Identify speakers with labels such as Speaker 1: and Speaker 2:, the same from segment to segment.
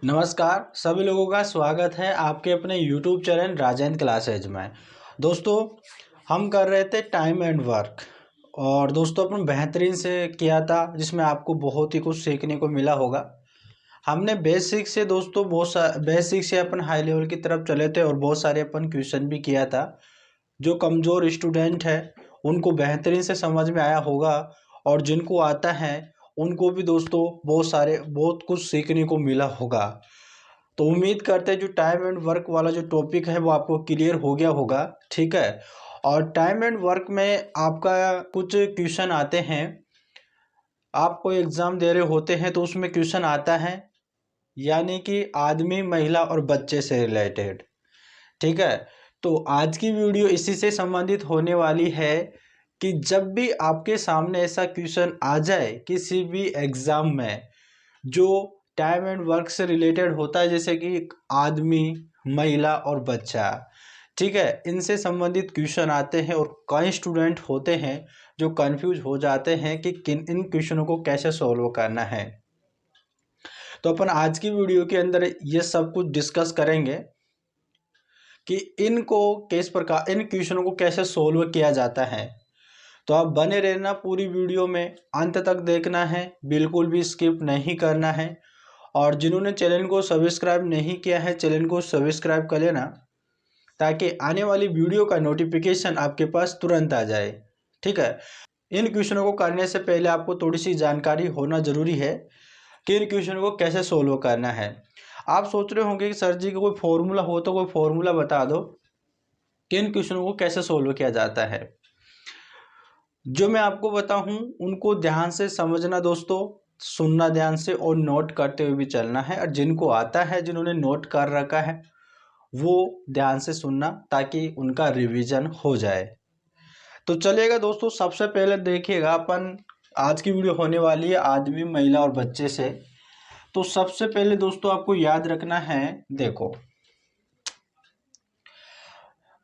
Speaker 1: नमस्कार, सभी लोगों का स्वागत है आपके अपने YouTube चैनल राजेंद्र क्लासेज में। दोस्तों, हम कर रहे थे टाइम एंड वर्क और दोस्तों अपन बेहतरीन से किया था, जिसमें आपको बहुत ही कुछ सीखने को मिला होगा। हमने बेसिक से दोस्तों बेसिक से अपन हाई लेवल की तरफ चले थे और बहुत सारे अपन क्वेश्चन भी किया था। जो कमज़ोर स्टूडेंट है उनको बेहतरीन से समझ में आया होगा और जिनको आता है उनको भी दोस्तों बहुत कुछ सीखने को मिला होगा। तो उम्मीद करते हैं जो टाइम एंड वर्क वाला जो टॉपिक है वो आपको क्लियर हो गया होगा। ठीक है। और टाइम एंड वर्क में आपका कुछ क्वेश्चन आते हैं, आप कोई एग्ज़ाम दे रहे होते हैं तो उसमें क्वेश्चन आता है, यानी कि आदमी, महिला और बच्चे से रिलेटेड। ठीक है। तो आज की वीडियो इसी से संबंधित होने वाली है कि जब भी आपके सामने ऐसा क्वेश्चन आ जाए किसी भी एग्ज़ाम में जो टाइम एंड वर्क से रिलेटेड होता है, जैसे कि आदमी, महिला और बच्चा, ठीक है, इनसे संबंधित क्वेश्चन आते हैं और कई स्टूडेंट होते हैं जो कंफ्यूज हो जाते हैं कि किन इन क्वेश्चनों को कैसे सॉल्व करना है। तो अपन आज की वीडियो के अंदर ये सब कुछ डिस्कस करेंगे कि इनको किस प्रकार इन क्वेश्चनों को कैसे सॉल्व किया जाता है। तो आप बने रहना, पूरी वीडियो में अंत तक देखना है, बिल्कुल भी स्किप नहीं करना है। और जिन्होंने चैनल को सब्सक्राइब नहीं किया है, चैनल को सब्सक्राइब कर लेना ताकि आने वाली वीडियो का नोटिफिकेशन आपके पास तुरंत आ जाए। ठीक है। इन क्वेश्चनों को करने से पहले आपको थोड़ी सी जानकारी होना जरूरी है कि इन क्वेश्चनों को कैसे सोल्व करना है। आप सोच रहे होंगे कि सर जी का कोई फॉर्मूला हो तो कोई फॉर्मूला बता दो कि इन क्वेश्चनों को कैसे सोल्व किया जाता है। जो मैं आपको बताऊं उनको ध्यान से समझना दोस्तों, सुनना ध्यान से और नोट करते हुए भी चलना है। और जिनको आता है, जिन्होंने नोट कर रखा है, वो ध्यान से सुनना ताकि उनका रिवीजन हो जाए। तो चलिएगा दोस्तों, सबसे पहले देखिएगा, अपन आज की वीडियो होने वाली है आदमी, महिला और बच्चे से। तो सबसे पहले दोस्तों आपको याद रखना है, देखो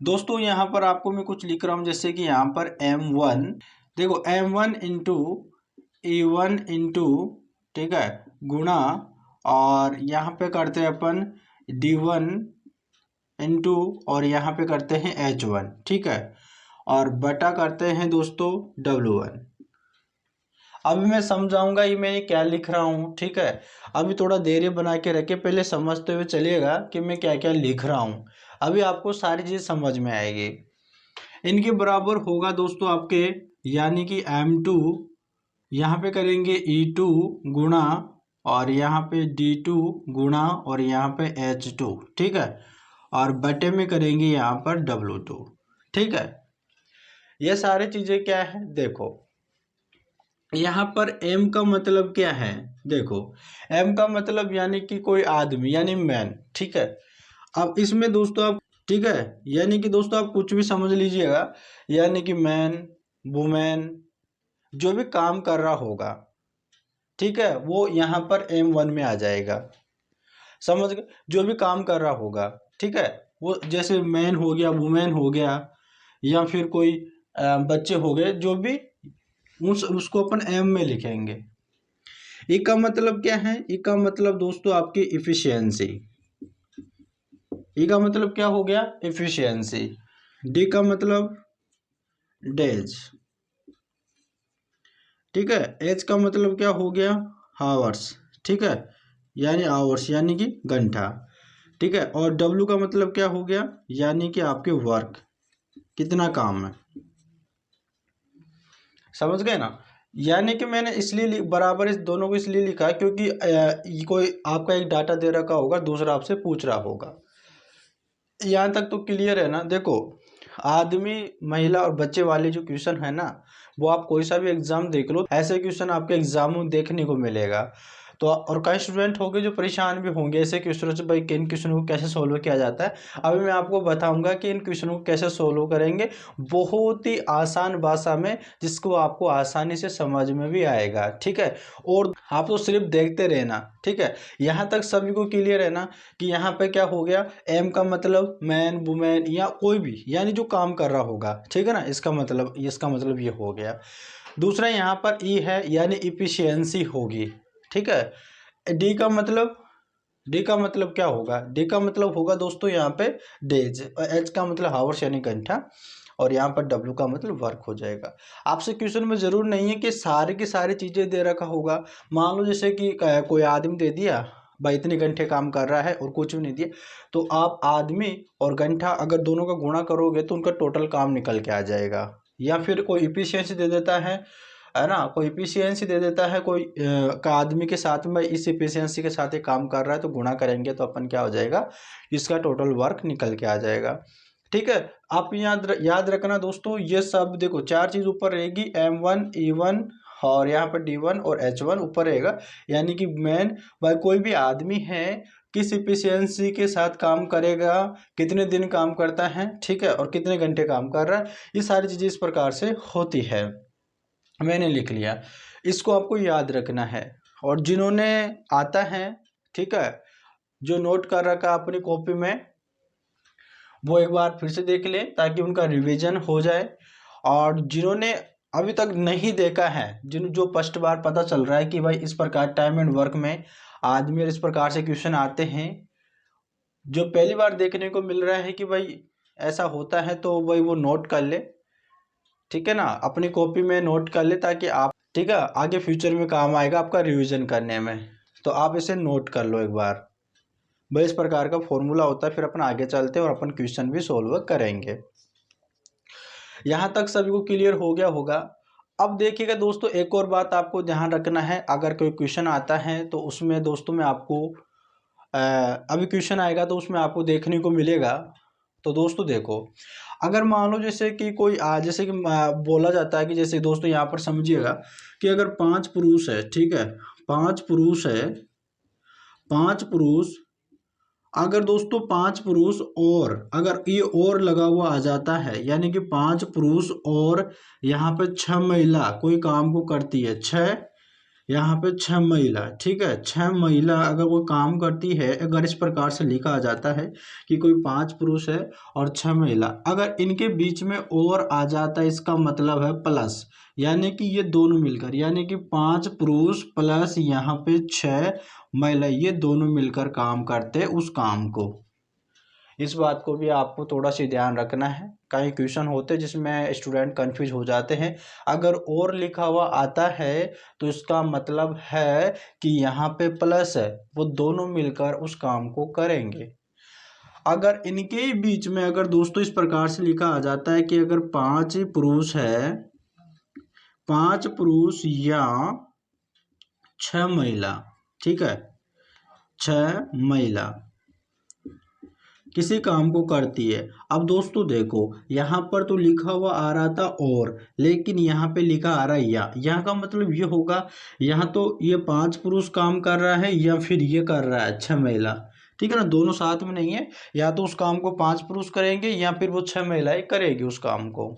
Speaker 1: दोस्तों यहाँ पर आपको मैं कुछ लिख रहा हूँ, जैसे कि यहाँ पर m1, देखो m1 इंटू E1 इंटू, ठीक है, गुणा, और यहाँ पे करते हैं अपन D1 इंटू, और यहाँ पे करते हैं H1, ठीक है, और बटा करते हैं दोस्तों W1। अभी मैं समझाऊंगा ये मैं क्या लिख रहा हूँ। ठीक है। अभी थोड़ा धैर्य बना के रखे, पहले समझते हुए चलिएगा कि मैं क्या क्या लिख रहा हूँ। अभी आपको सारी चीज़ समझ में आएगी। इनके बराबर होगा दोस्तों आपके, यानी कि M2, यहाँ पे करेंगे E2 गुणा, और यहाँ पे D2 गुणा, और यहाँ पे H2, ठीक है, और बटे में करेंगे यहाँ पर W2। ठीक है। ये सारी चीज़ें क्या है, देखो यहाँ पर M का मतलब क्या है, देखो M का मतलब यानी कि कोई आदमी, यानी मैन। ठीक है। अब इसमें दोस्तों आप, ठीक है, यानी कि दोस्तों आप कुछ भी समझ लीजिएगा, यानी कि मैन, वुमेन, जो भी काम कर रहा होगा, ठीक है, वो यहाँ पर M1 में आ जाएगा। समझ गए, जो भी काम कर रहा होगा, ठीक है, वो जैसे मैन हो गया, वुमेन हो गया, या फिर कोई बच्चे हो गए, जो भी उसको अपन M में लिखेंगे। ई का मतलब क्या है, ई का मतलब दोस्तों आपकी इफिशियंसी। ई का मतलब क्या हो गया, इफिशियंसी। डी का मतलब डेज, ठीक है। एच का मतलब क्या हो गया, हावर्स, ठीक है, यानी आवर्स, यानी कि घंटा, ठीक है। और डब्ल्यू का मतलब क्या हो गया, यानी कि आपके वर्क, कितना काम है। समझ गए ना। यानी कि मैंने इसलिए बराबर इस दोनों को इसलिए लिखा क्योंकि कोई आपका एक डाटा दे रखा होगा, दूसरा आपसे पूछ रहा होगा। यहाँ तक तो क्लियर है ना। देखो आदमी, महिला और बच्चे वाले जो क्वेश्चन है ना, वो आप कोई सा भी एग्जाम देख लो, ऐसे क्वेश्चन आपके एग्जाम में देखने को मिलेगा। तो और कई स्टूडेंट होंगे जो परेशान भी होंगे ऐसे क्वेश्चनों से, भाई इन क्वेश्चनों को कैसे सोल्व किया जाता है। अभी मैं आपको बताऊंगा कि इन क्वेश्चनों को कैसे सोल्व करेंगे, बहुत ही आसान भाषा में, जिसको आपको आसानी से समझ में भी आएगा। ठीक है। और आप तो सिर्फ देखते रहना। ठीक है। यहाँ तक सभी को क्लियर है ना कि यहाँ पे क्या हो गया, एम का मतलब मैन, वुमेन, या कोई भी, यानी जो काम कर रहा होगा। ठीक है ना, इसका मतलब ये हो गया। दूसरा यहाँ पर ई है, यानी इफिशियंसी होगी। ठीक है। डी का मतलब डी का मतलब क्या होगा, डी का मतलब होगा दोस्तों यहाँ पे डेज, एच का मतलब हावर्स यानी घंटा, और यहाँ पर डब्ल्यू का मतलब वर्क हो जाएगा। आपसे क्वेश्चन में जरूर नहीं है कि सारी की सारी चीज़ें दे रखा होगा। मान लो जैसे कि कोई आदमी दे दिया भाई इतने घंटे काम कर रहा है और कुछ भी नहीं दिया, तो आप आदमी और घंटा अगर दोनों का गुणा करोगे तो उनका टोटल काम निकल के आ जाएगा। या फिर कोई इफिशियंसी दे देता है ना, कोई इफिशियंसी दे देता है कोई का आदमी के साथ में इस इफिशियंसी के साथ ही काम कर रहा है, तो गुणा करेंगे तो अपन क्या हो जाएगा, इसका टोटल वर्क निकल के आ जाएगा। ठीक है, आप याद रखना दोस्तों, ये सब देखो चार चीज ऊपर रहेगी, M1 E1 और यहाँ पर D1 और H1 ऊपर रहेगा। यानी कि मेन भाई कोई भी आदमी है किस इफिशियंसी के साथ काम करेगा, कितने दिन काम करता है, ठीक है, और कितने घंटे काम कर रहा है, ये सारी चीजें इस प्रकार से होती है। मैंने लिख लिया, इसको आपको याद रखना है। और जिन्होंने आता है, ठीक है, जो नोट कर रखा अपनी कॉपी में, वो एक बार फिर से देख ले ताकि उनका रिवीजन हो जाए। और जिन्होंने अभी तक नहीं देखा है, जो फर्स्ट बार पता चल रहा है कि भाई इस प्रकार टाइम एंड वर्क में आदमी और इस प्रकार से क्वेश्चन आते हैं, जो पहली बार देखने को मिल रहा है कि भाई ऐसा होता है, तो भाई वो नोट कर ले, ठीक है ना, अपनी कॉपी में नोट कर ले ताकि आप, ठीक है, आगे फ्यूचर में काम आएगा आपका रिवीजन करने में। तो आप इसे नोट कर लो एक बार, भाई इस प्रकार का फॉर्मूला होता है, फिर अपन आगे चलते हैं और अपन क्वेश्चन भी सोल्व करेंगे। यहाँ तक सभी को क्लियर हो गया होगा। अब देखिएगा दोस्तों, एक और बात आपको ध्यान रखना है, अगर कोई क्वेश्चन आता है तो उसमें दोस्तों मैं आपको अभी क्वेश्चन आएगा तो उसमें आपको देखने को मिलेगा। तो दोस्तों देखो, अगर मान लो जैसे कि कोई जैसे कि बोला जाता है कि जैसे दोस्तों यहाँ पर समझिएगा कि अगर 5 पुरुष है, ठीक है, 5 पुरुष है, 5 पुरुष, अगर दोस्तों 5 पुरुष और अगर ये और लगा हुआ आ जाता है, यानी कि 5 पुरुष और यहाँ पे 6 महिला कोई काम को करती है, 6, यहाँ पे 6 महिला, ठीक है, 6 महिला अगर वो काम करती है, अगर इस प्रकार से लिखा आ जाता है कि कोई 5 पुरुष है और 6 महिला, अगर इनके बीच में और आ जाता है, इसका मतलब है प्लस, यानी कि ये दोनों मिलकर, यानी कि 5 पुरुष प्लस यहाँ पे 6 महिला, ये दोनों मिलकर काम करते हैं उस काम को। इस बात को भी आपको थोड़ा सा ध्यान रखना है, कई क्वेश्चन होते हैं जिसमें स्टूडेंट कंफ्यूज हो जाते हैं। अगर और लिखा हुआ आता है तो इसका मतलब है कि यहाँ पे प्लस है, वो दोनों मिलकर उस काम को करेंगे। अगर इनके ही बीच में अगर दोस्तों इस प्रकार से लिखा आ जाता है कि अगर 5 पुरुष है, 5 पुरुष या 6 महिला, ठीक है, 6 महिला किसी काम को करती है। अब दोस्तों देखो, यहाँ पर तो लिखा हुआ आ रहा था और, लेकिन यहाँ पे लिखा आ रहा है या, यहाँ का मतलब ये होगा, यहाँ तो ये 5 पुरुष काम कर रहा है या फिर ये कर रहा है 6 महिला, ठीक है ना, दोनों साथ में नहीं है, या तो उस काम को 5 पुरुष करेंगे या फिर वो 6 महिलाएं करेगी उस काम को।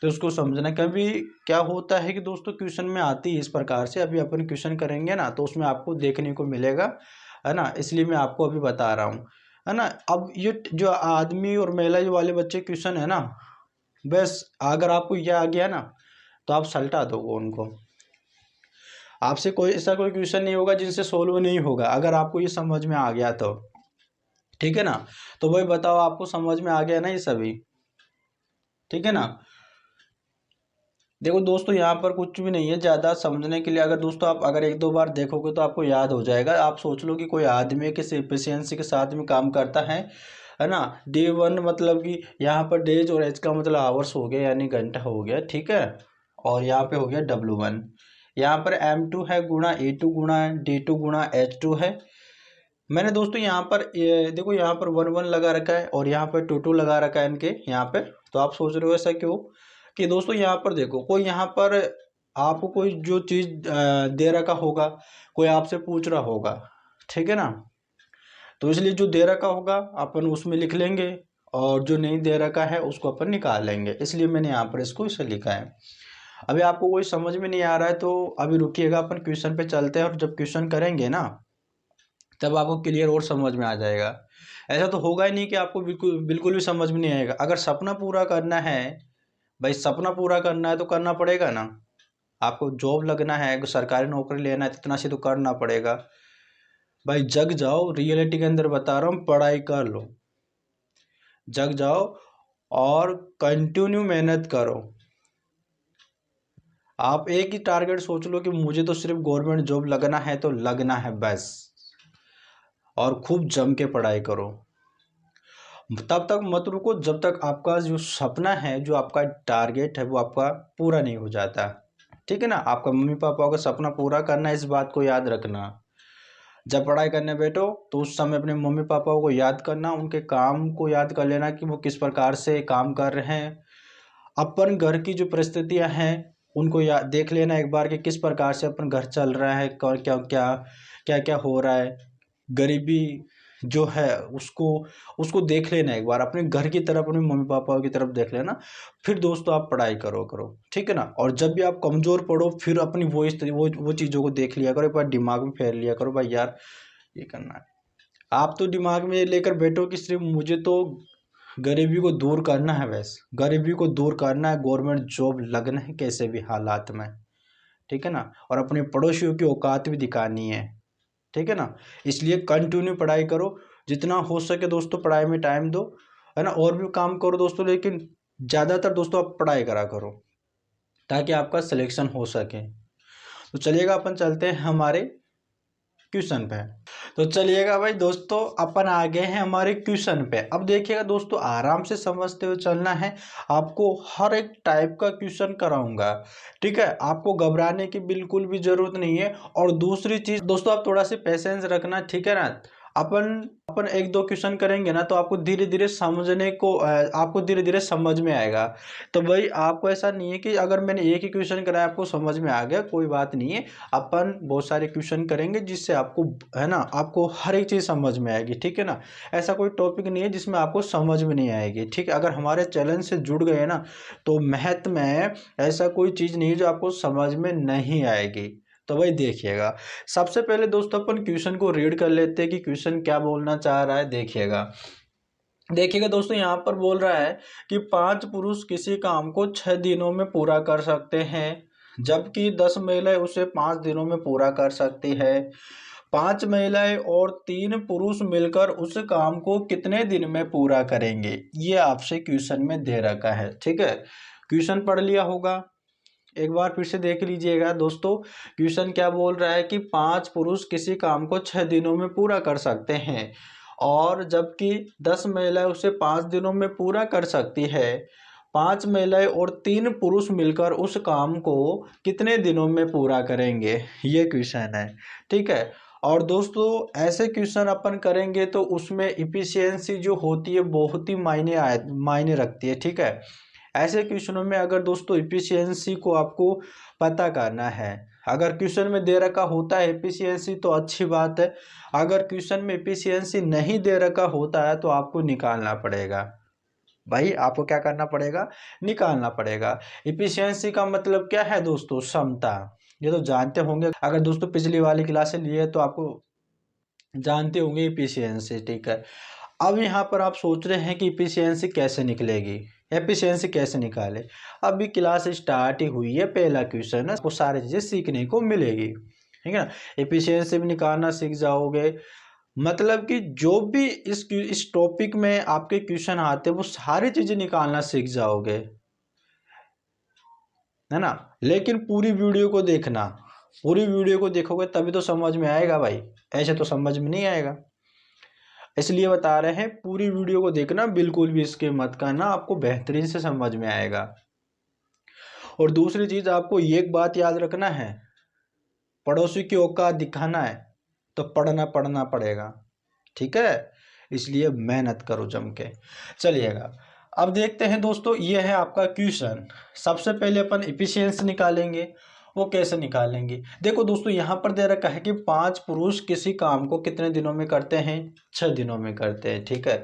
Speaker 1: तो उसको समझना, कभी क्या होता है कि दोस्तों क्वेश्चन में आती है इस प्रकार से, अभी अपन क्वेश्चन करेंगे ना तो उसमें आपको देखने को मिलेगा, है ना, इसलिए मैं आपको अभी बता रहा हूँ, है ना। अब ये जो आदमी और महिला जो वाले बच्चे क्वेश्चन है ना, बस अगर आपको ये आ गया ना तो आप सल्टा दोगे उनको, आपसे कोई ऐसा कोई क्वेश्चन नहीं होगा जिनसे सोल्व नहीं होगा, अगर आपको ये समझ में आ गया तो, ठीक है ना। तो भाई बताओ, आपको समझ में आ गया ना ये सभी, ठीक है ना। देखो दोस्तों, यहाँ पर कुछ भी नहीं है ज़्यादा समझने के लिए, अगर दोस्तों आप अगर एक दो बार देखोगे तो आपको याद हो जाएगा। आप सोच लो कि कोई आदमी किस एफिशिएंसी के साथ में काम करता है ना। D1 मतलब कि यहाँ पर डेज और एच का मतलब आवर्स हो गया यानी घंटा हो गया, ठीक है, और यहाँ पे हो गया W1। यहाँ पर M2 है गुणा A2 गुणा D2 गुणा H2 है। मैंने दोस्तों यहाँ पर देखो यहाँ पर 1 1 लगा रखा है और यहाँ पर 2 2 लगा रखा है इनके यहाँ पे। तो आप सोच रहे हो ऐसा क्यों, कि दोस्तों यहाँ पर देखो, कोई यहाँ पर आपको कोई जो चीज़ दे रखा होगा, कोई आपसे पूछ रहा होगा, ठीक है ना, तो इसलिए जो दे रखा होगा अपन उसमें लिख लेंगे और जो नहीं दे रखा है उसको अपन निकाल लेंगे, इसलिए मैंने यहाँ पर इसको इसे लिखा है। अभी आपको कोई समझ में नहीं आ रहा है तो अभी रुकिएगा, अपन क्वेश्चन पे चलते हैं और जब क्वेश्चन करेंगे ना तब आपको क्लियर और समझ में आ जाएगा। ऐसा तो होगा ही नहीं कि आपको बिल्कुल बिल्कुल भी समझ में नहीं आएगा। अगर सपना पूरा करना है भाई, सपना पूरा करना है तो करना पड़ेगा ना, आपको जॉब लगना है, सरकारी नौकरी लेना है तो इतना से तो करना पड़ेगा। भाई जग जाओ, रियलिटी के अंदर बता रहा हूँ, पढ़ाई कर लो, जग जाओ और कंटिन्यू मेहनत करो। आप एक ही टारगेट सोच लो कि मुझे तो सिर्फ गवर्नमेंट जॉब लगना है तो लगना है बस, और खूब जम के पढ़ाई करो। तब तक मत रुको जब तक आपका जो सपना है, जो आपका टारगेट है, वो आपका पूरा नहीं हो जाता। ठीक है ना, आपका मम्मी पापा का सपना पूरा करना है, इस बात को याद रखना। जब पढ़ाई करने बैठो तो उस समय अपने मम्मी पापा को याद करना, उनके काम को याद कर लेना कि वो किस प्रकार से काम कर रहे हैं। अपन घर की जो परिस्थितियां हैं उनको याद देख लेना एक बार कि किस प्रकार से अपन घर चल रहा है, और क्या क्या क्या क्या हो रहा है। गरीबी जो है उसको उसको देख लेना एक बार, अपने घर की तरफ, अपने मम्मी पापा की तरफ देख लेना। फिर दोस्तों आप पढ़ाई करो करो, ठीक है ना। और जब भी आप कमज़ोर पढ़ो फिर अपनी वो चीज़ों को देख लिया करो, एक बार दिमाग में फेर लिया करो, भाई यार ये करना है। आप तो दिमाग में ये लेकर बैठो कि सिर्फ मुझे तो गरीबी को दूर करना है, बस गरीबी को दूर करना है, गवर्नमेंट जॉब लगना है कैसे भी हालात में, ठीक है ना। और अपने पड़ोसियों की औकात भी दिखानी है, ठीक है ना। इसलिए कंटिन्यू पढ़ाई करो, जितना हो सके दोस्तों पढ़ाई में टाइम दो, है ना। और भी काम करो दोस्तों, लेकिन ज़्यादातर दोस्तों आप पढ़ाई करा करो ताकि आपका सिलेक्शन हो सके। तो चलिएगा अपन चलते हैं हमारे क्वेश्चन पे। तो चलिएगा भाई दोस्तों, अपन आ गए हैं हमारे क्वेश्चन पे। अब देखिएगा दोस्तों, आराम से समझते हुए चलना है, आपको हर एक टाइप का क्वेश्चन कराऊंगा, ठीक है। आपको घबराने की बिल्कुल भी जरूरत नहीं है। और दूसरी चीज दोस्तों, आप थोड़ा सा पेशेंस रखना, ठीक है ना। अपन अपन एक दो क्वेश्चन करेंगे ना तो आपको धीरे धीरे समझने को आपको धीरे धीरे समझ में आएगा। तो भाई आपको ऐसा नहीं है कि अगर मैंने एक ही क्वेश्चन कराया आपको समझ में आ गया, कोई बात नहीं है। अपन बहुत सारे क्वेश्चन करेंगे जिससे आपको, है ना, आपको हर एक चीज़ समझ में आएगी, ठीक है ना। ऐसा कोई टॉपिक नहीं है जिसमें आपको समझ में नहीं आएगी, ठीक है। अगर हमारे चैनल से जुड़ गए ना तो महत्व में ऐसा कोई चीज़ नहीं है जो आपको समझ में नहीं आएगी। तो भाई देखिएगा, सबसे पहले दोस्तों अपन क्वेश्चन को रीड कर लेते हैं कि क्वेश्चन क्या बोलना चाह रहा है। देखिएगा देखिएगा दोस्तों, यहाँ पर बोल रहा है कि 5 पुरुष किसी काम को 6 दिनों में पूरा कर सकते हैं, जबकि 10 महिलाएं उसे 5 दिनों में पूरा कर सकती है। 5 महिलाएं और 3 पुरुष मिलकर उस काम को कितने दिन में पूरा करेंगे, ये आपसे क्वेश्चन में दे रखा है, ठीक है। क्वेश्चन पढ़ लिया होगा, एक बार फिर से देख लीजिएगा दोस्तों। क्वेश्चन क्या बोल रहा है कि 5 पुरुष किसी काम को 6 दिनों में पूरा कर सकते हैं, और जबकि 10 महिलाएं उसे 5 दिनों में पूरा कर सकती है। 5 महिलाएं और 3 पुरुष मिलकर उस काम को कितने दिनों में पूरा करेंगे, ये क्वेश्चन है, ठीक है। और दोस्तों ऐसे क्वेश्चन अपन करेंगे तो उसमें इफिशियंसी जो होती है बहुत ही मायने रखती है, ठीक है। ऐसे क्वेश्चनों में अगर दोस्तों इफिशियंसी को आपको पता करना है, अगर क्वेश्चन में दे रखा होता है इफिशियंसी तो अच्छी बात है, अगर क्वेश्चन में इफिशियंसी नहीं दे रखा होता है तो आपको निकालना पड़ेगा। भाई आपको क्या करना पड़ेगा, निकालना पड़ेगा। इफिशियंसी का मतलब क्या है दोस्तों, क्षमता। ये तो जानते होंगे, अगर दोस्तों पिछली वाली क्लास से लिए तो आपको जानते होंगे इफिशियंसी, ठीक है। अब यहाँ पर आप सोच रहे हैं कि इफिशियंसी कैसे निकलेगी, एफिशिएंसी कैसे निकाले। अभी क्लास स्टार्ट ही हुई है, पहला क्वेश्चन है, आपको सारी चीज़ें सीखने को मिलेगी, ठीक है ना। एफिशिएंसी भी निकालना सीख जाओगे, मतलब कि जो भी इस टॉपिक में आपके क्वेश्चन आते हैं वो सारी चीज़ें निकालना सीख जाओगे, है ना। लेकिन पूरी वीडियो को देखना, पूरी वीडियो को देखोगे तभी तो समझ में आएगा भाई, ऐसे तो समझ में नहीं आएगा। इसलिए बता रहे हैं पूरी वीडियो को देखना, बिल्कुल भी स्किप मत करना, आपको बेहतरीन से समझ में आएगा। और दूसरी चीज आपको एक बात याद रखना है, पड़ोसी की औकात दिखाना है तो पढ़ना पढ़ना पड़ेगा, ठीक है। इसलिए मेहनत करो जम के। चलिएगा अब देखते हैं दोस्तों, ये है आपका क्वेश्चन। सबसे पहले अपन इफिशियंसी निकालेंगे, वो कैसे निकालेंगे। देखो दोस्तों यहाँ पर दे रखा है कि 5 पुरुष किसी काम को कितने दिनों में करते हैं, 6 दिनों में करते हैं, ठीक है।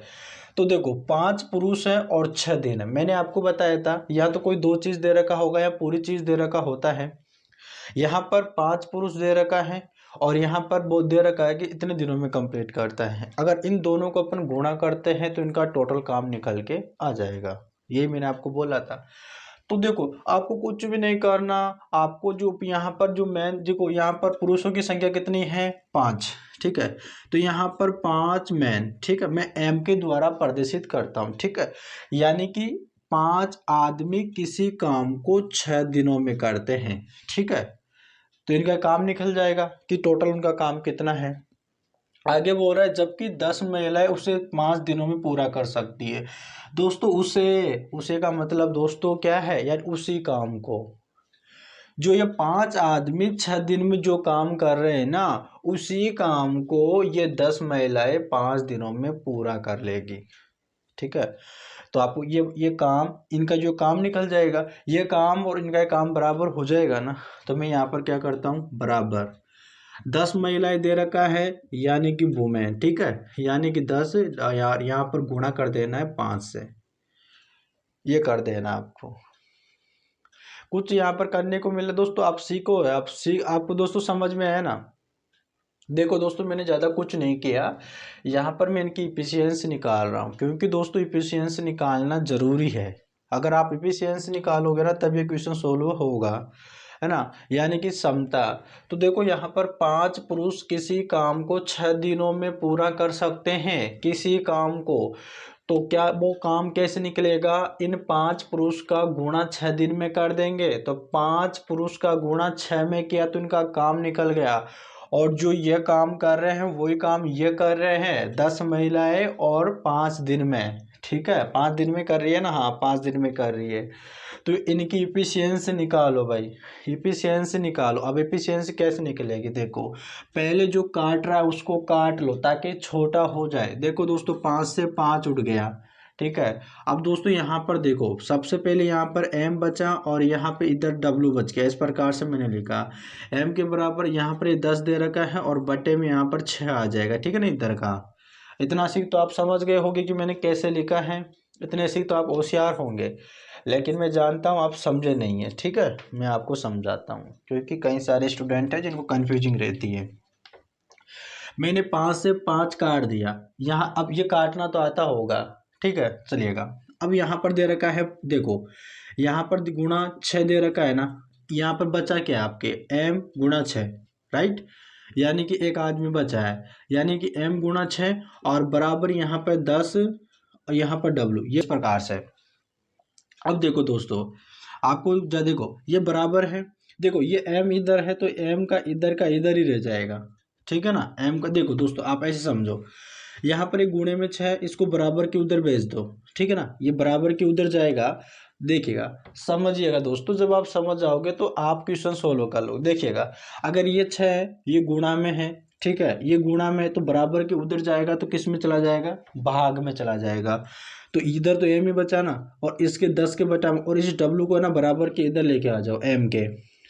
Speaker 1: तो देखो 5 पुरुष हैं और 6 दिन है, मैंने आपको बताया था या तो कोई दो चीज दे रखा होगा या पूरी चीज दे रखा होता है। यहाँ पर 5 पुरुष दे रखा है और यहाँ पर वो दे रखा है कि इतने दिनों में कंप्लीट करता है। अगर इन दोनों को अपन गुणा करते हैं तो इनका टोटल काम निकल के आ जाएगा, यही मैंने आपको बोला था। तो देखो आपको कुछ भी नहीं करना, आपको जो यहाँ पर जो मैन देखो यहाँ पर पुरुषों की संख्या कितनी है, 5, ठीक है। तो यहाँ पर 5 मैन, ठीक है, मैं एम के द्वारा प्रदर्शित करता हूँ, ठीक है, यानी कि 5 आदमी किसी काम को 6 दिनों में करते हैं, ठीक है। तो इनका काम निकल जाएगा कि टोटल उनका काम कितना है। आगे बोल रहा है जबकि 10 महिलाएं उसे 5 दिनों में पूरा कर सकती है। दोस्तों उसे उसे का मतलब दोस्तों क्या है, यार उसी काम को, जो ये 5 आदमी 6 दिन में जो काम कर रहे हैं ना, उसी काम को ये 10 महिलाएं 5 दिनों में पूरा कर लेगी, ठीक है। तो आपको ये काम, इनका जो काम निकल जाएगा, ये काम और इनका काम बराबर हो जाएगा ना। तो मैं यहाँ पर क्या करता हूँ, बराबर 10 महिलाएं दे रखा है यानी कि वुमेन, ठीक है, यानी कि 10 यार यहाँ पर गुणा कर देना है 5 से, ये कर देना आपको। कुछ यहाँ पर करने को मिले दोस्तों, आप सीखो, आपको दोस्तों समझ में आया ना। देखो दोस्तों मैंने ज़्यादा कुछ नहीं किया, यहाँ पर मैं इनकी इफिशियंसी निकाल रहा हूँ, क्योंकि दोस्तों इफिशियंसी निकालना ज़रूरी है। अगर आप इफिशियंसी निकालोगे ना तब ये क्वेश्चन सोल्व होगा, है ना, यानी कि समता। तो देखो यहाँ पर 5 पुरुष किसी काम को 6 दिनों में पूरा कर सकते हैं, किसी काम को। तो क्या वो काम कैसे निकलेगा, इन 5 पुरुष का गुणा 6 दिन में कर देंगे, तो 5 पुरुष का गुणा 6 में किया तो इनका काम निकल गया। और जो ये काम कर रहे हैं वही काम ये कर रहे हैं, 10 महिलाएं और 5 दिन में, ठीक है, 5 दिन में कर रही है ना, हाँ 5 दिन में कर रही है। तो इनकी इफिशियंसी निकालो भाई, इफिशियंसी निकालो। अब इफिशियंसी कैसे निकलेगी, देखो पहले जो काट रहा है उसको काट लो ताकि छोटा हो जाए। देखो दोस्तों 5 से 5 उठ गया, ठीक है। अब दोस्तों यहाँ पर देखो सबसे पहले यहाँ पर m बचा और यहाँ पे इधर w बच गया, इस प्रकार से मैंने लिखा m के बराबर यहाँ पर ये 10 दे रखा है और बटे में यहाँ पर 6 आ जाएगा, ठीक है ना, इधर का। इतना सीख तो आप समझ गए होंगे कि मैंने कैसे लिखा है, इतने सीख तो आप होशियार होंगे। लेकिन मैं जानता हूँ आप समझे नहीं है, ठीक है, मैं आपको समझाता हूँ क्योंकि कई सारे स्टूडेंट हैं जिनको कन्फ्यूजिंग रहती है। मैंने 5 से 5 काट दिया यहाँ, अब ये काटना तो आता होगा, ठीक है, चलिएगा। अब यहाँ पर दे रखा है, देखो यहाँ पर गुणा 6 दे रखा है ना, यहाँ पर बचा क्या आपके m गुणा 6, राइट, यानी कि एक आदमी बचा है, यानी कि m गुणा 6 और बराबर यहाँ पर 10 और यहाँ पर w, ये प्रकार से। अब देखो दोस्तों आपको जब देखो ये बराबर है, देखो ये m इधर है तो m का इधर ही रह जाएगा, ठीक है ना। m का देखो दोस्तों आप ऐसे समझो, यहाँ पर एक गुणे में 6, इसको बराबर के उधर भेज दो, ठीक है ना, ये बराबर के उधर जाएगा। देखिएगा समझिएगा दोस्तों, जब आप समझ जाओगे तो आप क्वेश्चन सोल्व कर लो। देखिएगा अगर ये 6 है, ये गुणा में है, ठीक है, ये गुणा में है तो बराबर के उधर जाएगा तो किस में चला जाएगा, भाग में चला जाएगा। तो इधर तो m ही बचा ना, और इसके 10 के बटा में, और इस w को ना बराबर के इधर लेके आ जाओ m के,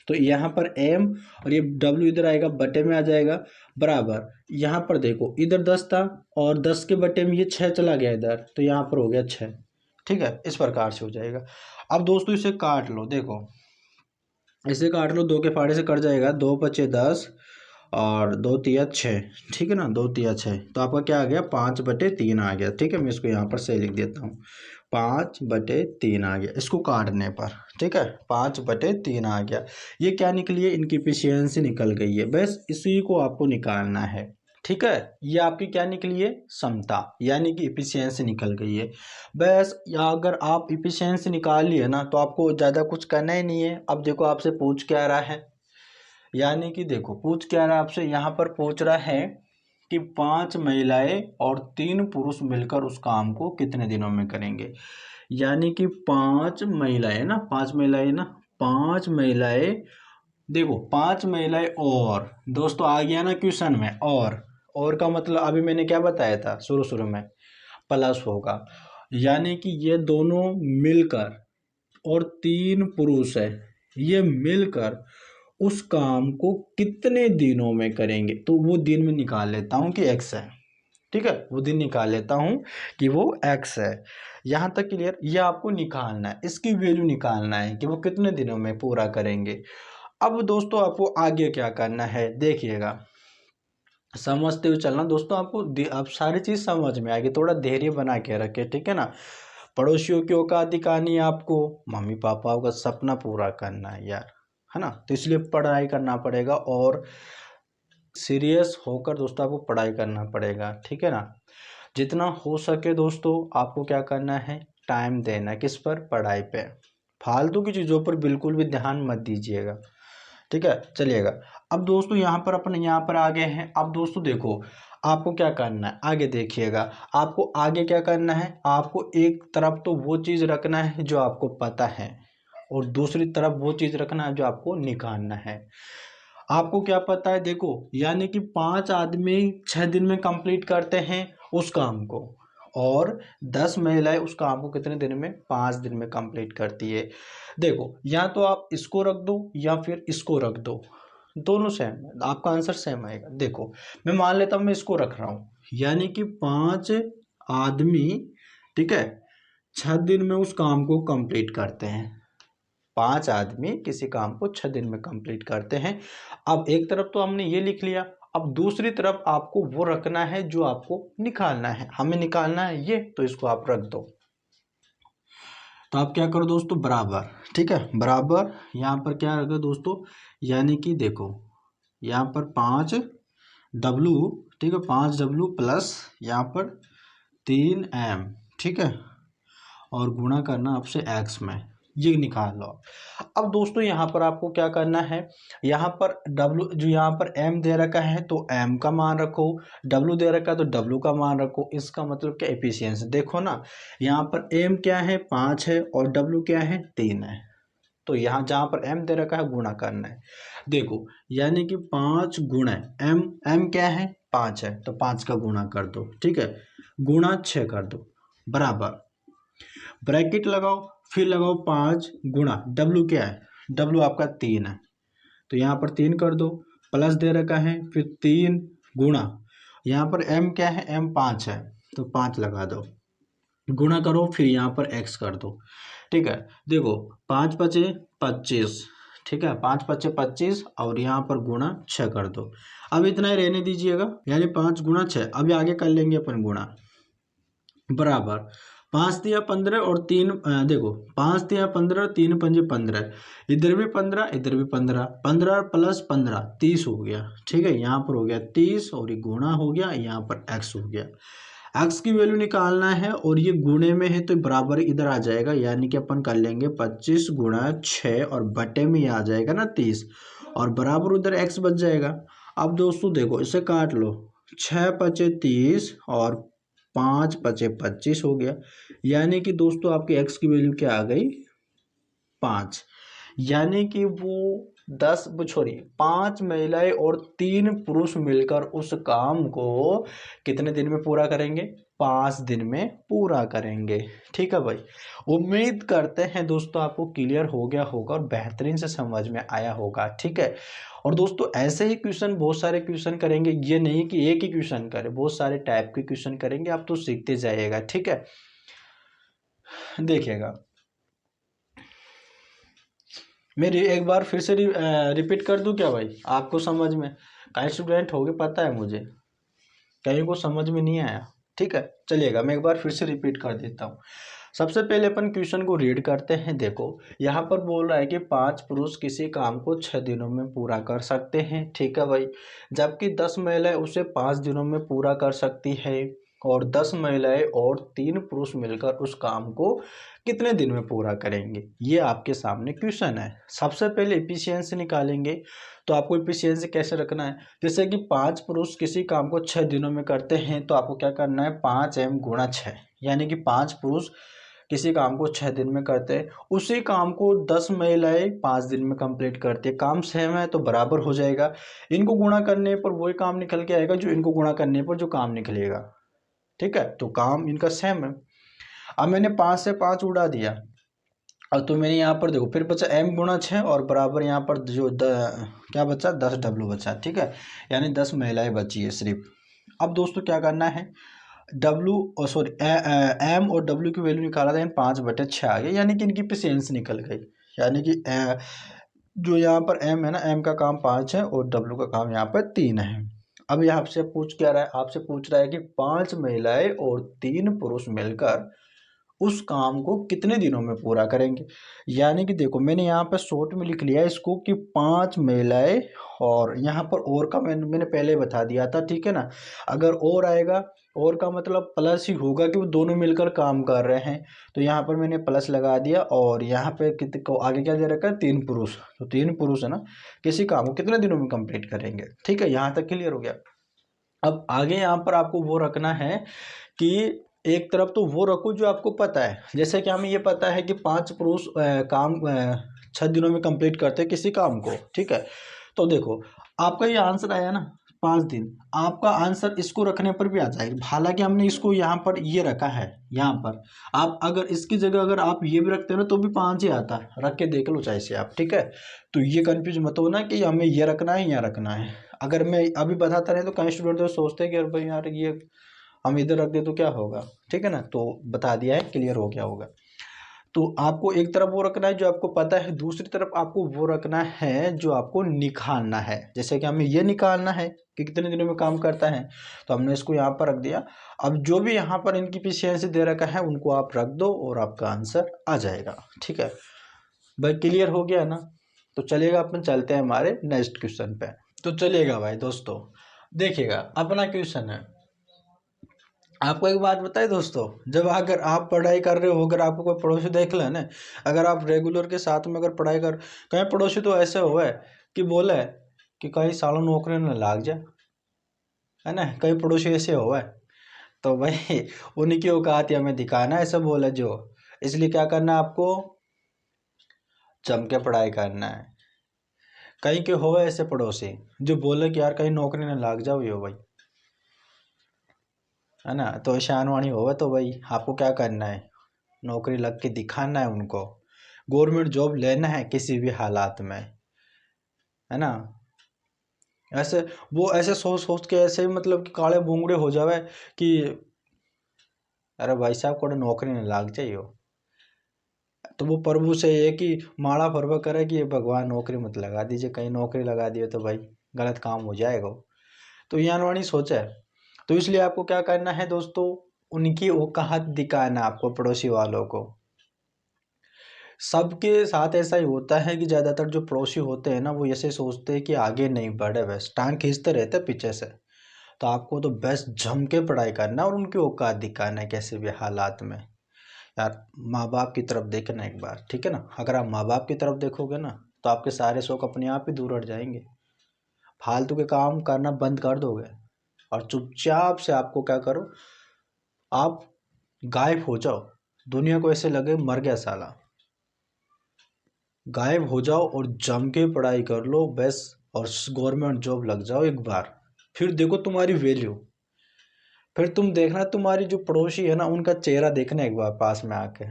Speaker 1: तो यहाँ पर m और ये w इधर आएगा बटे में आ जाएगा, बराबर यहाँ पर देखो इधर 10 था और 10 के बटे में ये 6 चला गया इधर, तो यहाँ पर हो गया 6, ठीक है, इस प्रकार से हो जाएगा। अब दोस्तों इसे काट लो, देखो इसे काट लो, 2 के फाड़े से कट जाएगा, 2 पचे 10 और 2 तिया 6, ठीक है ना, 2 तिया 6, तो आपका क्या आ गया 5/3 आ गया, ठीक है। मैं इसको यहाँ पर सही लिख देता हूँ, 5/3 आ गया इसको काटने पर, ठीक है, 5/3 आ गया। ये क्या निकली है, इनकी एफिशिएंसी निकल गई है, बस इसी को आपको निकालना है, ठीक है। ये आपकी क्या निकली है, समता, यानी कि इफिशियंसी निकल गई है बस। या अगर आप इफिशियंसी निकाल लिए ना तो आपको ज़्यादा कुछ करना ही नहीं है। अब देखो आपसे पूछ क्या रहा है, यानी कि देखो पूछ क्या रहा है आपसे, यहाँ पर पूछ रहा है कि 5 महिलाएं और 3 पुरुष मिलकर उस काम को कितने दिनों में करेंगे। यानी कि 5 महिलाएं ना, 5 महिलाएं ना, 5 महिलाएं, देखो 5 महिलाएं, और दोस्तों आ गया ना क्वेश्चन में, और का मतलब अभी मैंने क्या बताया था शुरू शुरू में, प्लस होगा, यानी कि ये दोनों मिलकर और 3 पुरुष है, ये मिलकर उस काम को कितने दिनों में करेंगे। तो वो दिन में निकाल लेता हूँ कि x है, ठीक है, वो दिन निकाल लेता हूँ कि वो x है। यहाँ तक क्लियर, ये आपको निकालना है, इसकी वैल्यू निकालना है कि वो कितने दिनों में पूरा करेंगे। अब दोस्तों आपको आगे क्या करना है, देखिएगा समझते हुए चलना दोस्तों, आपको आप सारी चीज़ समझ में आएगी, थोड़ा धैर्य बना के रखे, ठीक है ना। पड़ोसियों की औकात दिखानी है आपको, मम्मी पापा का सपना पूरा करना है यार, है ना, तो इसलिए पढ़ाई करना पड़ेगा और सीरियस होकर दोस्तों आपको पढ़ाई करना पड़ेगा, ठीक है ना। जितना हो सके दोस्तों आपको क्या करना है, टाइम देना है किस पर, पढ़ाई पे। फालतू की चीज़ों पर बिल्कुल भी ध्यान मत दीजिएगा, ठीक है। चलिएगा, अब दोस्तों यहाँ पर अपन यहाँ पर आ गए हैं। अब दोस्तों देखो आपको क्या करना है, आगे देखिएगा। आपको आगे क्या करना है, आपको एक तरफ तो वो चीज़ रखना है जो आपको पता है, और दूसरी तरफ वो चीज़ रखना है जो आपको निकालना है। आपको क्या पता है, देखो यानी कि 5 आदमी 6 दिन में कंप्लीट करते हैं उस काम को, और 10 महिलाएं उस काम को कितने दिन में, 5 दिन में कंप्लीट करती है। देखो या तो आप इसको रख दो या फिर इसको रख दो, दोनों सेम है, आपका आंसर सेम आएगा। देखो मैं मान लेता हूँ मैं इसको रख रहा हूँ, यानी कि 5 आदमी, ठीक है, 6 दिन में उस काम को कंप्लीट करते हैं। 5 आदमी किसी काम को 6 दिन में कंप्लीट करते हैं। अब एक तरफ तो हमने ये लिख लिया, अब दूसरी तरफ आपको वो रखना है जो आपको निकालना है। हमें निकालना है ये, तो इसको आप रख दो। तो आप क्या करो दोस्तों, बराबर, ठीक है, बराबर। यहाँ पर क्या रखो दोस्तों, यानी कि देखो यहाँ पर 5W, ठीक है, 5W प्लस यहाँ पर 3M, ठीक है, और गुणा करना आपसे x में, ये निकाल लो। अब दोस्तों यहाँ पर आपको क्या करना है, यहाँ पर W जो यहाँ पर M दे रखा है तो M का मान रखो, W दे रखा है तो W का मान रखो। इसका मतलब क्या, एफिशिएंसी। देखो ना यहाँ पर M क्या है, 5 है, और W क्या है, 3 है। तो यहाँ जहाँ पर M दे रखा है गुणा करना है। देखो यानी कि 5 गुणा M क्या है, 5 है, तो 5 का गुणा कर दो, ठीक है, गुणा 6 कर दो, बराबर, ब्रैकेट लगाओ, फिर लगाओ 5 गुणा W क्या है, W आपका 3 है, तो यहाँ पर 3 कर दो, प्लस दे रखा है, फिर 3 गुणा, यहाँ पर M क्या है, M 5 है, तो 5 लगा दो, गुणा करो, फिर यहाँ पर x कर दो, ठीक है। देखो 5 पचे 25, ठीक है, 5 पचे 25, और यहाँ पर गुणा 6 कर दो। अब इतना ही रहने दीजिएगा, यानी 5 गुणा 6। अभी आगे कर लेंगे अपन गुणा, बराबर, 5 तिया 15 और 3, देखो 5 तिया 15, 3 पंजे 15, इधर भी 15 इधर भी 15, 15 प्लस 15 30 हो गया, ठीक है, यहाँ पर हो गया 30, और ये गुणा हो गया, यहाँ पर x हो गया। x की वैल्यू निकालना है, और ये गुणे में है तो बराबर इधर आ जाएगा, यानी कि अपन कर लेंगे 25 गुणा 6, और बटे में आ जाएगा ना 30, और बराबर उधर x बच जाएगा। अब दोस्तों देखो इसे काट लो, 6 पचे 30 और 5 पचे 25 हो गया, यानी कि दोस्तों आपकी x की वैल्यू क्या आ गई, 5। यानी कि वो 10 छोड़िए 5 महिलाएं और 3 पुरुष मिलकर उस काम को कितने दिन में पूरा करेंगे, 5 दिन में पूरा करेंगे, ठीक है भाई। उम्मीद करते हैं दोस्तों आपको क्लियर हो गया होगा और बेहतरीन से समझ में आया होगा, ठीक है। और दोस्तों ऐसे ही क्वेश्चन, बहुत सारे क्वेश्चन करेंगे, ये नहीं कि एक ही क्वेश्चन करें, बहुत सारे टाइप के क्वेश्चन करेंगे, आप तो सीखते जाइएगा, ठीक है। देखिएगा मैं एक बार फिर से रिपीट कर दूं क्या भाई, आपको समझ में, कई स्टूडेंट हो गए पता है मुझे, कहीं को समझ में नहीं आया, ठीक है। चलिएगा मैं एक बार फिर से रिपीट कर देता हूँ। सबसे पहले अपन क्वेश्चन को रीड करते हैं। देखो यहाँ पर बोल रहा है कि 5 पुरुष किसी काम को 6 दिनों में पूरा कर सकते हैं, ठीक है भाई, जबकि 10 महिलाएं उसे 5 दिनों में पूरा कर सकती है, और 10 महिलाएं और 3 पुरुष मिलकर उस काम को कितने दिन में पूरा करेंगे, ये आपके सामने क्वेश्चन है। सबसे पहले एफिशिएंसी निकालेंगे, तो आपको एफिशिएंसी कैसे रखना है, जैसे कि 5 पुरुष किसी काम को 6 दिनों में करते हैं, तो आपको क्या करना है, 5m गुणा 6, यानी कि 5 पुरुष किसी काम को 6 दिन में करते हैं, उसी काम को 10 महिलाएं 5 दिन में कंप्लीट करती है। काम सेम है तो बराबर हो जाएगा, इनको गुणा करने पर वही काम निकल के आएगा जो इनको गुणा करने पर जो काम निकलेगा, ठीक है, तो काम इनका सेम है। अब मैंने 5 से 5 उड़ा दिया, और तो मैंने यहाँ पर देखो फिर बचा m गुणा 6, और बराबर यहाँ पर जो क्या बचा, 10W बचा, ठीक है, यानी 10 महिलाएं बची है सिर्फ। अब दोस्तों क्या करना है, m और w की वैल्यू निकाला था, 5/6 आ गया, यानी कि इनकी एफिशिएंसी निकल गई, यानी कि जो यहाँ पर m है ना, m का काम 5 है और w का काम यहाँ पर 3 है। अब यहाँ आपसे पूछ क्या रहा है, आपसे पूछ रहा है कि 5 महिलाएं और 3 पुरुष मिलकर उस काम को कितने दिनों में पूरा करेंगे। यानी कि देखो मैंने यहाँ पर शॉर्ट में लिख लिया इसको कि 5 महिलाएं, और यहाँ पर और का मैंने पहले बता दिया था, ठीक है ना। अगर और आएगा, और का मतलब प्लस ही होगा कि वो दोनों मिलकर काम कर रहे हैं, तो यहाँ पर मैंने प्लस लगा दिया। और यहाँ पे कितने को आगे क्या दे रखा है, 3 पुरुष, तो 3 पुरुष है ना, किसी काम को कितने दिनों में कंप्लीट करेंगे। ठीक है, यहाँ तक क्लियर हो गया। अब आगे यहाँ पर आपको वो रखना है कि एक तरफ तो वो रखो जो आपको पता है, जैसे कि हमें ये पता है कि 5 पुरुष काम 6 दिनों में कंप्लीट करते हैं किसी काम को, ठीक है। तो देखो आपका ये आंसर आया ना 5 दिन, आपका आंसर इसको रखने पर भी आ जाएगा। हालांकि हमने इसको यहाँ पर ये रखा है, यहाँ पर आप अगर इसकी जगह अगर आप ये भी रखते हो ना तो भी 5 ही आता है, रख के देख लो चाहे से आप, ठीक है। तो ये कंफ्यूज मत हो ना कि हमें ये रखना है या रखना है। अगर मैं अभी बताता रहे तो कई स्टूडेंट तो सोचते हैं कि अरे भाई यार ये हम इधर रख दे तो क्या होगा, ठीक है ना। तो बता दिया है, क्लियर हो गया होगा। तो आपको एक तरफ वो रखना है जो आपको पता है, दूसरी तरफ आपको वो रखना है जो आपको निकालना है। जैसे कि हमें ये निकालना है कि कितने दिनों में काम करता है, तो हमने इसको यहाँ पर रख दिया। अब जो भी यहाँ पर इनकी एफिशिएंसी दे रखा है उनको आप रख दो और आपका आंसर आ जाएगा, ठीक है भाई। क्लियर हो गया ना। तो चलिएगा अपन चलते हैं हमारे नेक्स्ट क्वेश्चन पे। तो चलिएगा भाई दोस्तों, देखिएगा अपना क्वेश्चन है। आपको एक बात बताए दोस्तों, जब अगर आप पढ़ाई कर रहे हो, अगर आपको कोई पड़ोसी देख ले ना, अगर आप रेगुलर के साथ में अगर पढ़ाई कर, कहीं पड़ोसी तो ऐसे हुआ है कि बोले कि कई सालों नौकरी न लाग जाए, है ना। कई पड़ोसी ऐसे हुआ है, तो भाई उन्हीं की औकात हमें दिखाना है, ऐसा बोला जो। इसलिए क्या करना है आपको, जम के पढ़ाई करना है। कहीं के हो ऐसे पड़ोसी जो बोले कि यार कहीं नौकरी न लाग जाओ यो भाई, है ना। तो शानवाणी होगा तो भाई आपको क्या करना है, नौकरी लग के दिखाना है उनको, गवर्नमेंट जॉब लेना है किसी भी हालात में, है ना। ऐसे वो ऐसे सोच सोच के ऐसे मतलब कि काले बूंगड़े हो जावे कि अरे भाई साहब को नौकरी नहीं लाग जाइयो। तो वो प्रभु से ये कि माड़ा फरवा करे कि ये भगवान नौकरी मत लगा दीजिए, कहीं नौकरी लगा दिए तो भाई गलत काम हो जाएगा। तो यानवाणी सोचा है। तो इसलिए आपको क्या करना है दोस्तों, उनकी औकात दिखाना आपको, पड़ोसी वालों को। सबके साथ ऐसा ही होता है कि ज़्यादातर जो पड़ोसी होते हैं ना वो ऐसे सोचते हैं कि आगे नहीं बढ़े, बस टांग खींचते रहते हैं पीछे से। तो आपको तो बेस्ट जम के पढ़ाई करना और उनकी औकात दिखाना है कैसे भी हालात में। यार माँ बाप की तरफ देखना एक बार, ठीक है ना। अगर आप माँ बाप की तरफ देखोगे ना तो आपके सारे शौक अपने आप ही दूर हट जाएंगे, फालतू के काम करना बंद कर दोगे, और चुपचाप से आपको क्या करो, आप गायब हो जाओ, दुनिया को ऐसे लगे मर गया साला, गायब हो जाओ और जम के पढ़ाई कर लो बस, और गवर्नमेंट जॉब लग जाओ एक बार। फिर देखो तुम्हारी वैल्यू, फिर तुम देखना तुम्हारी जो पड़ोसी है ना उनका चेहरा देखना एक बार पास में आके,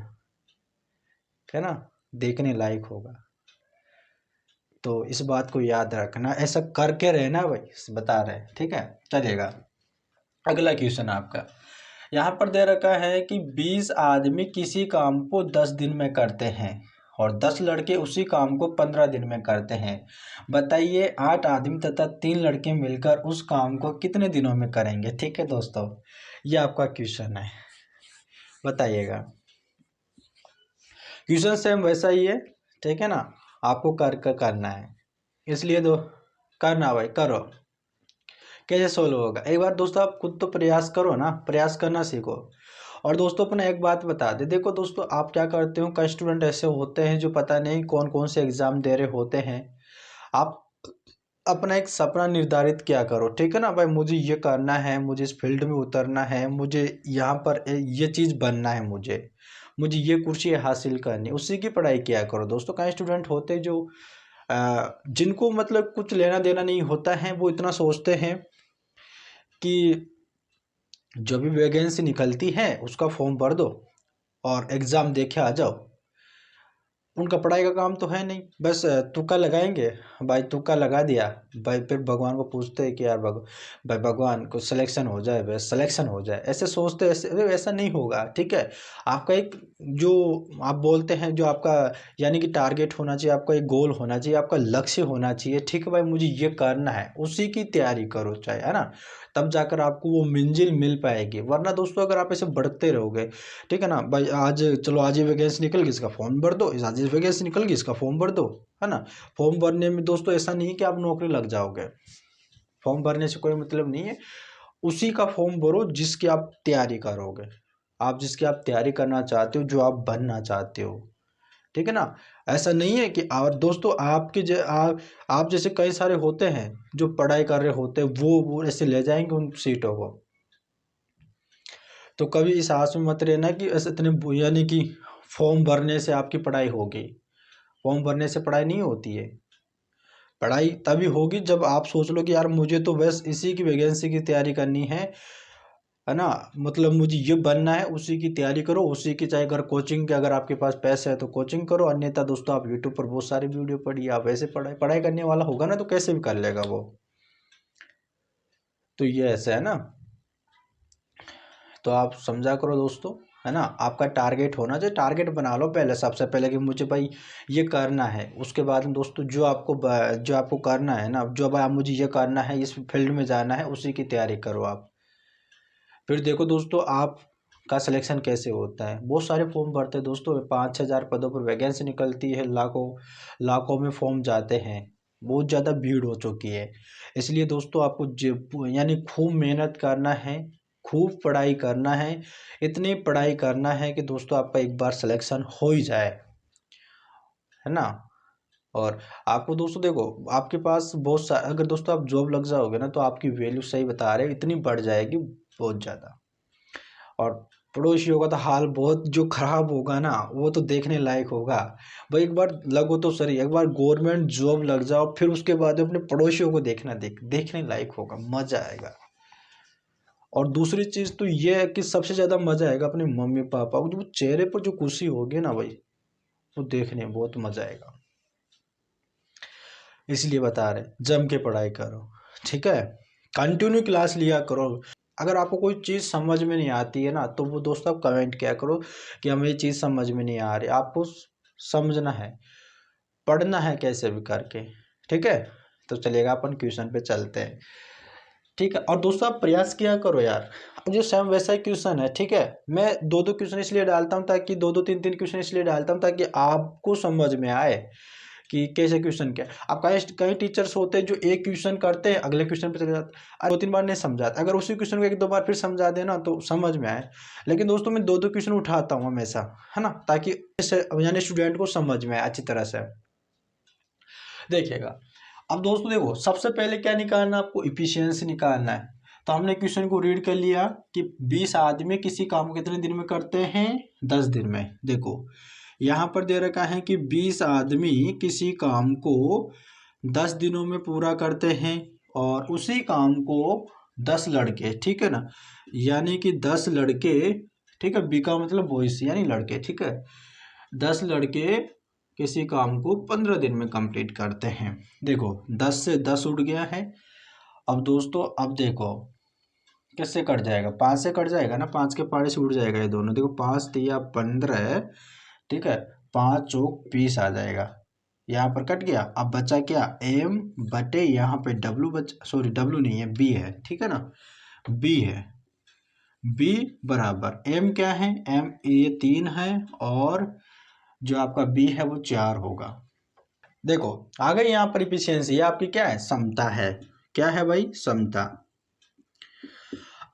Speaker 1: है ना, देखने लायक होगा। तो इस बात को याद रखना, ऐसा करके रहना भाई, बता रहे हैं, ठीक है। चलिएगा अगला क्वेश्चन आपका, यहाँ पर दे रखा है कि 20 आदमी किसी काम को 10 दिन में करते हैं और 10 लड़के उसी काम को 15 दिन में करते हैं। बताइए 8 आदमी तथा 3 लड़के मिलकर उस काम को कितने दिनों में करेंगे। ठीक है दोस्तों, ये आपका क्वेश्चन है, बताइएगा। क्वेश्चन सेम वैसा ही है, ठीक है ना। आपको करना है, इसलिए दो करना भाई, करो। कैसे सोल्व होगा एक बार दोस्तों, आप खुद तो प्रयास करो ना, प्रयास करना सीखो। और दोस्तों अपने एक बात बता दे, देखो दोस्तों आप क्या करते हो, कई स्टूडेंट ऐसे होते हैं जो पता नहीं कौन कौन से एग्जाम दे रहे होते हैं। आप अपना एक सपना निर्धारित किया करो, ठीक है ना भाई, मुझे ये करना है, मुझे इस फील्ड में उतरना है, मुझे यहाँ पर ये चीज़ बनना है, मुझे ये कुर्सी हासिल करनी, उसी की पढ़ाई किया करो दोस्तों। कई स्टूडेंट होते हैं जो जिनको मतलब कुछ लेना देना नहीं होता है, वो इतना सोचते हैं कि जो भी वैकेंसी निकलती है उसका फॉर्म भर दो और एग्ज़ाम दे के आ जाओ। उनका पढ़ाई का काम तो है नहीं, बस तुक्का लगाएंगे। भाई तुक्का लगा दिया भाई, फिर भगवान को पूछते हैं कि यार भाई भगवान को सिलेक्शन हो जाए, बस सिलेक्शन हो जाए, ऐसे सोचते। ऐसे अरे ऐसा नहीं होगा, ठीक है। आपका एक जो आप बोलते हैं जो आपका यानी कि टारगेट होना चाहिए, आपका एक गोल होना चाहिए, आपका लक्ष्य होना चाहिए, ठीक है भाई, मुझे ये करना है, उसी की तैयारी करो चाहे, है ना। तब जाकर आपको वो मंजिल मिल पाएगी। वरना दोस्तों अगर आप ऐसे बढ़ते रहोगे, ठीक है ना भाई, आज चलो आज ये वैकेंसी निकल गई, इसका फॉर्म भर दो, आज ये वैकेंसी निकल गई, इसका फॉर्म भर दो, है ना। फॉर्म भरने में दोस्तों ऐसा नहीं है कि आप नौकरी लग जाओगे, फॉर्म भरने से कोई मतलब नहीं है। उसी का फॉर्म भरो जिसकी आप तैयारी करोगे, आप जिसकी आप तैयारी करना चाहते हो, जो आप बनना चाहते हो, ठीक है ना। ऐसा नहीं है कि, और दोस्तों आपके आप जैसे कई सारे होते हैं जो पढ़ाई कर रहे होते हैं, वो ऐसे ले जाएंगे उन सीटों को। तो कभी इस आस में मत रहना कि ऐसे इतने यानी कि फॉर्म भरने से आपकी पढ़ाई होगी। फॉर्म भरने से पढ़ाई नहीं होती है। पढ़ाई तभी होगी जब आप सोच लो कि यार मुझे तो बस इसी की वैकेंसी की तैयारी करनी है ना, मतलब मुझे ये बनना है, उसी की तैयारी करो, उसी की चाहे अगर कोचिंग के अगर आपके पास पैसे है तो कोचिंग करो, अन्यथा दोस्तों आप यूट्यूब पर बहुत सारी वीडियो पढ़िए। आप ऐसे पढ़ाई पढ़ाई करने वाला होगा ना तो कैसे भी कर लेगा वो। तो ये ऐसा है ना, तो आप समझा करो दोस्तों, है ना। आपका टारगेट होना चाहिए, टारगेट बना लो पहले, सबसे पहले कि मुझे भाई ये करना है। उसके बाद में दोस्तों जो आपको करना है ना, जो भाई आप मुझे ये करना है, इस फील्ड में जाना है, उसी की तैयारी करो आप। फिर देखो दोस्तों आप का सिलेक्शन कैसे होता है। बहुत सारे फॉर्म भरते हैं दोस्तों, 5-6 हज़ार पदों पर वैकेंसी निकलती है, लाखों लाखों में फॉर्म जाते हैं, बहुत ज़्यादा भीड़ हो चुकी है। इसलिए दोस्तों आपको यानी खूब मेहनत करना है, खूब पढ़ाई करना है, इतनी पढ़ाई करना है कि दोस्तों आपका एक बार सिलेक्शन हो ही जाए, है ना। और आपको दोस्तों देखो, आपके पास बहुत सा अगर दोस्तों आप जॉब लग जाओगे ना तो आपकी वैल्यू, सही बता रहे, इतनी बढ़ जाएगी बहुत ज़्यादा। और पड़ोसियों का तो हाल बहुत जो खराब होगा ना, वो तो देखने लायक होगा। भाई एक बार लगो तो सही, एक बार गवर्नमेंट जॉब लग जाओ, फिर उसके बाद अपने पड़ोसियों को देखने लायक होगा, मजा आएगा। और दूसरी चीज तो ये है कि सबसे ज्यादा मजा आएगा अपने मम्मी पापा को, जो चेहरे पर जो खुशी होगी ना भाई, वो देखने में बहुत मजा आएगा। इसलिए बता रहे जम के पढ़ाई करो, ठीक है। कंटिन्यू क्लास लिया करो। अगर आपको कोई चीज़ समझ में नहीं आती है ना तो वो दोस्तों आप कमेंट किया करो कि हमें ये चीज़ समझ में नहीं आ रही। आपको समझना है, पढ़ना है कैसे भी करके, ठीक है। तो चलिएगा अपन क्वेश्चन पे चलते हैं, ठीक है। और दोस्तों आप प्रयास किया करो यार, जो सेम वैसा ही क्वेश्चन है, ठीक है। मैं दो दो क्वेश्चन इसलिए डालता हूँ ताकि दो दो तीन तीन क्वेश्चन इसलिए डालता हूँ ताकि आपको समझ में आए कि कैसे क्वेश्चन क्या। अब कई कई टीचर्स होते हैं जो एक क्वेश्चन करते हैं, अगले क्वेश्चन पे चले जाते हैं, 2-3 बार नहीं समझाते। अगर उसी क्वेश्चन को 1-2 बार फिर समझा देना तो समझ में आए। लेकिन दोस्तों मैं दो दो क्वेश्चन उठाता हूँ हमेशा, है ना, ताकि यानी स्टूडेंट को समझ में आए अच्छी तरह से। देखिएगा, अब दोस्तों देखो सबसे पहले क्या निकालना है, आपको इफिशियंसी निकालना है। तो हमने क्वेश्चन को रीड कर लिया कि 20 आदमी किसी काम को कितने दिन में करते हैं, 10 दिन में। देखो यहाँ पर दे रखा है कि 20 आदमी किसी काम को 10 दिनों में पूरा करते हैं, और उसी काम को 10 लड़के, ठीक है ना, यानी कि 10 लड़के, ठीक है, बी का मतलब बॉयज यानी लड़के, ठीक है, 10 लड़के किसी काम को 15 दिन में कंप्लीट करते हैं। देखो 10 से 10 उठ गया है। अब दोस्तों अब देखो किससे कट जाएगा, 5 से कट जाएगा ना, 5 के पारे से उड़ जाएगा ये दोनों। देखो 5 तिया 15, ठीक है, 5 चौक 20 आ जाएगा, यहाँ पर कट गया। अब बचा क्या, एम बटे यहाँ पे डब्लू, सॉरी डब्लू नहीं है, बी है, ठीक है ना, बी है। बी बराबर एम क्या है, एम ये 3 है, और जो आपका बी है वो 4 होगा। देखो आ गई यहाँ पर इफिशियंसी, ये आपकी क्या है, समता है। क्या है भाई, समता।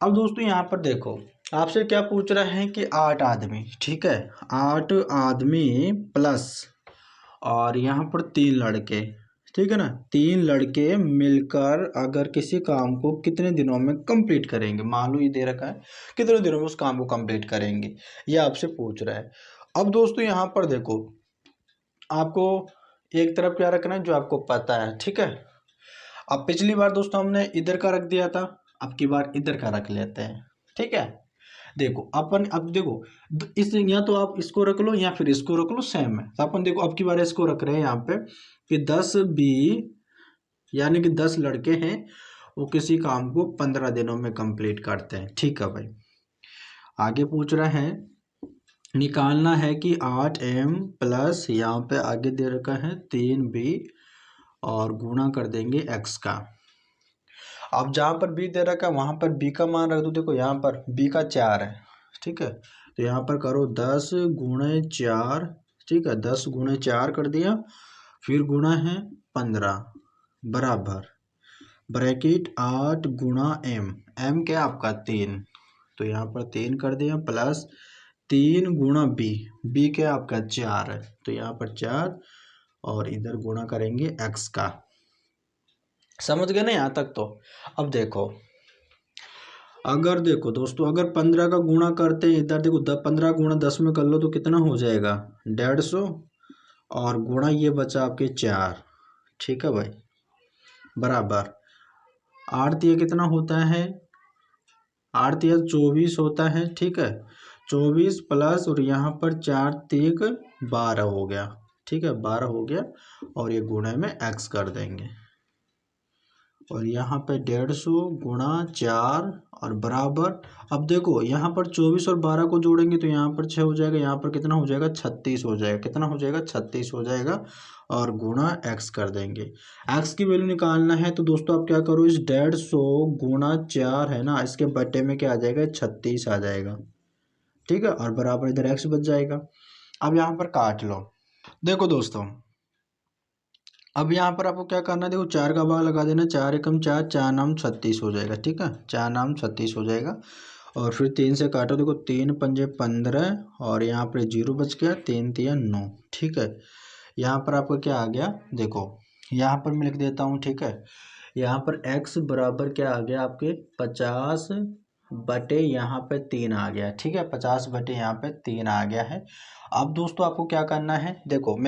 Speaker 1: अब दोस्तों यहाँ पर देखो आपसे क्या पूछ रहा है कि 8 आदमी, ठीक है, 8 आदमी प्लस, और यहाँ पर 3 लड़के, ठीक है ना, 3 लड़के मिलकर अगर किसी काम को कितने दिनों में कंप्लीट करेंगे, मान लो ये दे रखा है कितने दिनों में उस काम को कंप्लीट करेंगे, ये आपसे पूछ रहा है। अब दोस्तों यहाँ पर देखो आपको एक तरफ क्या रखना है, जो आपको पता है, ठीक है। अब पिछली बार दोस्तों हमने इधर का रख दिया था, अब की बार इधर का रख लेते हैं, ठीक है। देखो अपन अब देखो इस या तो आप इसको रख लो या फिर इसको रख लो, सेम है। तो अपन देखो अब की बार इसको रख रहे हैं यहाँ पे कि 10 बी, यानी कि 10 लड़के हैं, वो किसी काम को 15 दिनों में कंप्लीट करते हैं। ठीक है भाई, आगे पूछ रहा है निकालना है कि 8m प्लस यहाँ पे आगे दे रखा है 3b और गुणा कर देंगे x का। अब जहाँ पर b दे रखा है वहाँ पर b का मान रख दो। देखो यहाँ पर b का 4 है, ठीक है, तो यहाँ पर करो 10 गुणे 4, ठीक है, 10 गुणे 4 कर दिया, फिर गुणा है 15 बराबर ब्रैकेट 8 गुणा m क्या आपका 3, तो यहाँ पर 3 कर दिया प्लस 3 गुणा b क्या आपका 4 है, तो यहाँ पर 4 और इधर गुणा करेंगे x का। समझ गए ना यहाँ तक? तो अब देखो, अगर देखो दोस्तों अगर 15 का गुणा करते हैं इधर देखो 15 गुणा 10 में कर लो तो कितना हो जाएगा 150 और गुणा ये बचा आपके 4, ठीक है भाई, बराबर 8 तिया कितना होता है, 8 तिया 24 होता है, ठीक है, 24 प्लस और यहाँ पर 4 तिक 12 हो गया, ठीक है, 12 हो गया और ये गुणे में x कर देंगे और यहाँ पे 150 गुणा 4 और बराबर, अब देखो यहाँ पर 24 और 12 को जोड़ेंगे तो यहाँ पर 6 हो जाएगा, यहाँ पर कितना हो जाएगा 36 हो जाएगा, कितना हो जाएगा 36 हो जाएगा और गुणा x कर देंगे। x की वैल्यू निकालना है तो दोस्तों आप क्या करो, इस 150 गुणा 4 है ना, इसके बटे में क्या आ जाएगा 36 आ जाएगा, ठीक है, और बराबर इधर x बच जाएगा। अब यहाँ पर काट लो। देखो दोस्तों अब यहाँ पर आपको क्या करना है, देखो 4 का भाग लगा देना, 4 एकम 4, 4 नाम 36 हो जाएगा, ठीक है, 4 नाम 36 हो जाएगा और फिर 3 से काटो, देखो 3 पंजे 15 और यहाँ पर 0 बच गया, 3 तिया 9, ठीक है, यहाँ पर आपका क्या आ गया, देखो यहाँ पर मैं लिख देता हूँ, ठीक है, यहाँ पर x बराबर क्या आ गया आपके 50 बटे यहाँ पे 3 आ गया, ठीक है, 50 बटे यहाँ पे 3 आ गया है। अब दोस्तों आपको क्या करना है, देखो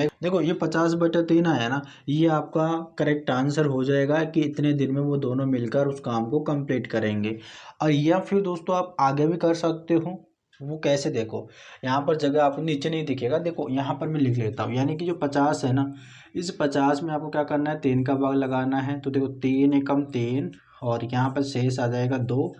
Speaker 1: ये 50 बटे 3 आया ना, ये आपका करेक्ट आंसर हो जाएगा कि इतने दिन में वो दोनों मिलकर उस काम को कंप्लीट करेंगे। और या फिर दोस्तों आप आगे भी कर सकते हो, वो कैसे, देखो यहाँ पर जगह आपको नीचे नहीं दिखेगा, देखो यहाँ पर मैं लिख लेता हूँ, यानी कि जो 50 है ना, इस 50 में आपको क्या करना है 3 का भाग लगाना है, तो देखो 3 एकम 3 और यहाँ पर शेष आ जाएगा 2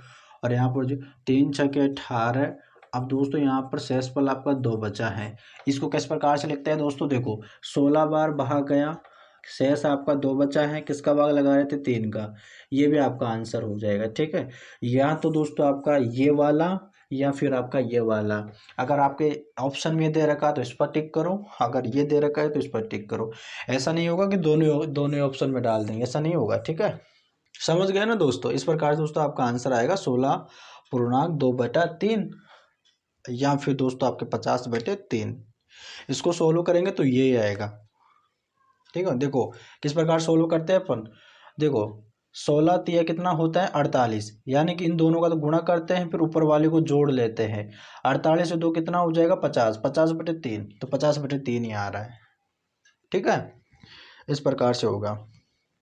Speaker 1: और यहाँ पर जो 3 छके 18। अब दोस्तों यहाँ पर शेषफल आपका 2 बचा है, इसको किस प्रकार से लिखते हैं दोस्तों, देखो 16 बार भाग गया, शेष आपका 2 बचा है, किसका भाग लगा रहे थे 3 का, ये भी आपका आंसर हो जाएगा, ठीक है। या तो दोस्तों आपका ये वाला या फिर आपका ये वाला, अगर आपके ऑप्शन में दे रखा है तो इस पर टिक करो, अगर ये दे रखा है तो इस पर टिक करो। ऐसा नहीं होगा कि दोनों दोनों ऑप्शन में डाल देंगे, ऐसा नहीं होगा, ठीक है, समझ गए ना दोस्तों। इस प्रकार से दोस्तों आपका आंसर आएगा 16.2/3 या फिर दोस्तों आपके 50/3। इसको सोल्व करेंगे तो ये आएगा, ठीक है। देखो किस प्रकार सोल्व करते हैं अपन, देखो 16 तिया कितना होता है 48, यानी कि इन दोनों का तो गुणा करते हैं फिर ऊपर वाले को जोड़ लेते हैं, 48 से 2 कितना हो जाएगा 50, 50/3, तो 50/3 ही आ रहा है, ठीक है, इस प्रकार से होगा।